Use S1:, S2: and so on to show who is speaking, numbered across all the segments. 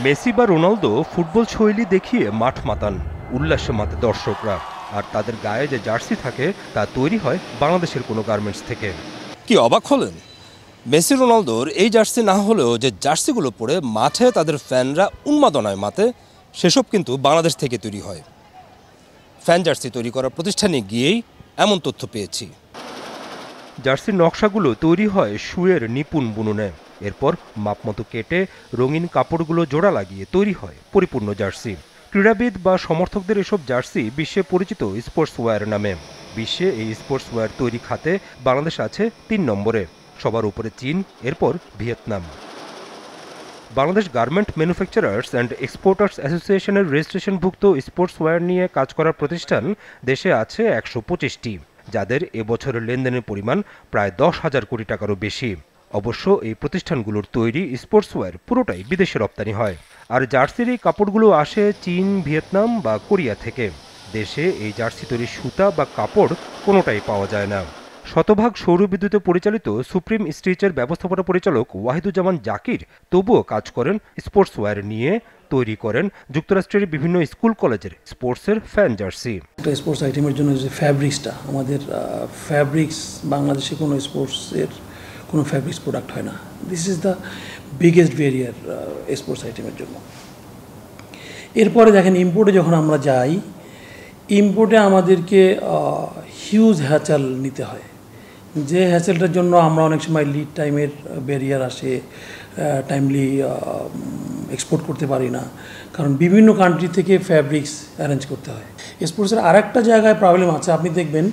S1: Messi বা Ronaldo football শৈলী দেখিয়ে মাঠ মাতান, উল্লাসে মাতে দর্শকরা। আর তাদের গায়ে যে জার্সি থাকে তা তৈরি হয় বাংলাদেশের কোনো গার্মেন্টস থেকে। কি অবাক হলেন? মেসি রোনালদোর এই জার্সি না হলেও যে জার্সিগুলো পরে মাঠে তাদের ফ্যানরা উন্মাদনায় মাতে, সেসব কিন্তু বাংলাদেশ থেকে তৈরি হয়। ফ্যান জার্সি তৈরি করার প্রতিষ্ঠানে গিয়েই এমন তথ্য পেয়েছি। জার্সির নকশাগুলো তৈরি হয় সুয়ের নিপুণ বুননে। এরপর মাপমতো কেটে রঙিন কাপড়গুলো জোড়া লাগিয়ে তৈরি হয় পরিপূর্ণ জার্সি। ক্রীড়াবিদ বা সমর্থকদের এসব জার্সি বিশ্বে পরিচিত স্পোর্টস ওয়্যার নামে। বিশ্বে এই স্পোর্টস ওয়্যার তৈরি খাতে বাংলাদেশ আছে ৩ নম্বরে, সবার উপরে চীন, এরপর Vietnam. Bangladesh garment manufacturers and exporters অ্যাসোসিয়েশনের রেজিস্ট্রেশনভুক্ত স্পোর্টস ওয়্যার নিয়ে কাজ করার প্রতিষ্ঠান দেশে আছে ১২৫টি, যাদের এবছরের লেনদেনের পরিমাণ প্রায় ১০,০০০ কোটি টাকারও বেশি। অবশ্য এই প্রতিষ্ঠানগুলোর তৈরি স্পোর্টস ওয়্যার পুরোটাই বিদেশে রপ্তানি হয়, আর জার্সির এই কাপড়গুলো আসে চীন, ভিয়েতনাম বা কোরিয়া থেকে। দেশে এই জার্সি তৈরির সুতা বা কাপড় কোনোটাই পাওয়া যায় না। শতভাগ সৌরবিদ্যুতে পরিচালিত সুপ্রিম স্টিচের ব্যবস্থাপনা পরিচালক ওয়াহিদুজ্জামান জাকির তবুও কাজ করেন স্পোর্টস ওয়্যার নিয়ে, তৈরি করেন যুক্তরাষ্ট্রের বিভিন্ন স্কুল কলেজের স্পোর্টসের ফ্যান জার্সি।
S2: একটা স্পোর্টস আইটেমের জন্য যে ফ্যাব্রিক্সটা, আমাদের ফ্যাব্রিক্স বাংলাদেশে কোনো স্পোর্টসের কোনো ফ্যাব্রিক্স প্রোডাক্ট হয় না। This is the biggest barrier sports আইটেমের জন্য। এরপরে দেখেন ইম্পোর্টে যখন আমরা যাই, ইম্পোর্টে আমাদেরকে হিউজ হ্যাচাল নিতে হয়, যে হ্যাচেলটার জন্য আমরা অনেক সময় লিড টাইমের ব্যারিয়ার আসে, টাইমলি এক্সপোর্ট করতে পারি না, কারণ বিভিন্ন কান্ট্রি থেকে ফ্যাব্রিক্স অ্যারেঞ্জ করতে হয়। স্পোর্টসের আরেকটা জায়গায় প্রবলেম আছে, আপনি দেখবেন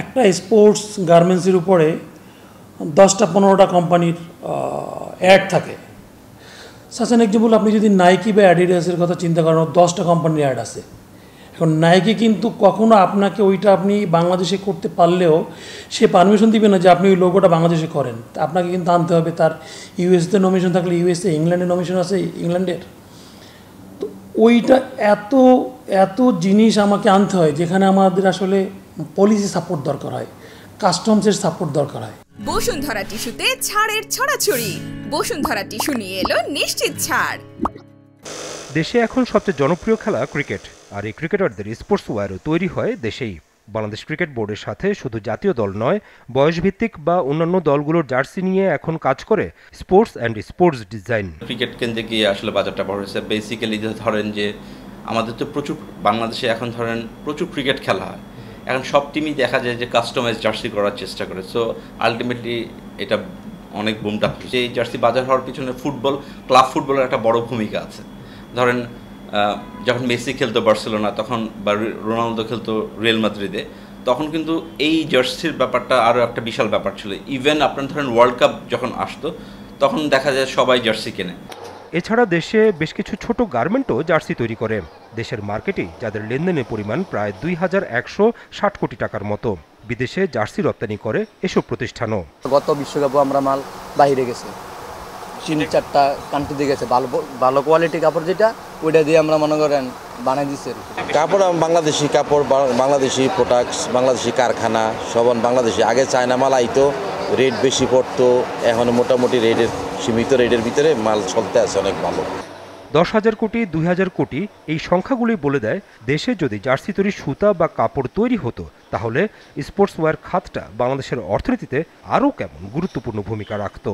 S2: একটা স্পোর্টস গার্মেন্টসের উপরে 10-15টা কোম্পানির অ্যাড থাকে। সাচ অ্যান এক্সাম্পল, আপনি যদি নাইকি বা অ্যাডিডাসের কথা চিন্তা করেন, 10টা কোম্পানির অ্যাড আছে। এখন নাইকি কিন্তু কখনো আপনাকে ওইটা আপনি বাংলাদেশে করতে পারলেও সে পারমিশন দিবে না যে আপনি ওই লোগোটা বাংলাদেশে করেন। আপনাকে কিন্তু আনতে হবে তার ইউএসএতে নমিনেশন থাকলে ইউএসএ, ইংল্যান্ডে নমিনেশন আছে ইংল্যান্ডের। তো ওইটা এত জিনিস আমাকে আনতে হয়, যেখানে আমাদের আসলে পলিসি সাপোর্ট দরকার হয়, কাস্টমসের সাপোর্ট দরকার হয়।
S3: বসুন্ধরা টিস্যুতে ছাড়ের ছড়াছড়ি। বসুন্ধরা টিস্যু নিয়ে এলো নিশ্চিত ছাড়।
S1: দেশে এখন সবচেয়ে জনপ্রিয় খেলা ক্রিকেট, আর এই ক্রিকেটারদের স্পোর্টস ওয়্যারও তৈরি হয় দেশেই। বাংলাদেশ ক্রিকেট বোর্ডের সাথে শুধু জাতীয় দল নয়, বয়সভিত্তিক বা অন্যান্য দলগুলোর জার্সি নিয়ে এখন কাজ করে sports and sports design.
S4: Cricket কেন্দ্রে গিয়ে আসলে বাজারটা বড় হয়েছে। বেসিক্যালি ধরেন যে আমাদের তো বাংলাদেশে এখন ধরেন প্রচুর ক্রিকেট খেলা হয়, এখন সব টিমই দেখা যায় যে কাস্টমাইজ জার্সি করার চেষ্টা করে। সো আলটিমেটলি এটা অনেক বুমটা হচ্ছে। এই জার্সি বাজার হওয়ার পিছনে ক্লাব ফুটবলের একটা বড় ভূমিকা আছে। ধরেন যখন মেসি খেলতো বার্সেলোনা, তখন বা রোনালদো খেলতো রিয়াল মাদ্রিদে, তখন কিন্তু এই জার্সির ব্যাপারটা আরও একটা বিশাল ব্যাপার ছিল। ইভেন আপনার ধরেন ওয়ার্ল্ড কাপ যখন আসতো, তখন দেখা যায় সবাই জার্সি কেনে।
S1: এছাড়া দেশে বেশ কিছু ছোট গার্মেন্টও জার্সি তৈরি করে। দেশের মার্কেটে যাদের লেনদেনের পরিমাণ প্রায় ২,১৬০ কোটি টাকার মতো। বিদেশে জার্সি রপ্তানি করে এসব প্রতিষ্ঠানও।
S5: গত বিশ্বকাপে আমরা মাল বাইরে গেছে, 3-4টা কান্ট্রিতে গেছে। ভালো কোয়ালিটি কাপড় যেটা, ওইটা দিয়ে আমরা মনে করেন বানাই দিচ্ছি।
S6: কাপড় বাংলাদেশি কাপড়, বাংলাদেশি প্রোডাক্টস, বাংলাদেশি কারখানা, সব বাংলাদেশি। আগে চায়না মাল আইতো, রেট বেশি পড়তো, এখন মোটামুটি রেটের সীমিত রেটের ভিতরে মাল চলতে আছে অনেক ভালো।
S1: ১০,০০০ কোটি, ২,০০০ কোটি, এই সংখ্যাগুলোই বলে দেয় দেশে যদি জার্সি তৈরির সুতা বা কাপড় তৈরি হতো, তাহলে স্পোর্টস ওয়্যার খাতটা বাংলাদেশের অর্থনীতিতে আরও কেমন গুরুত্বপূর্ণ ভূমিকা রাখত।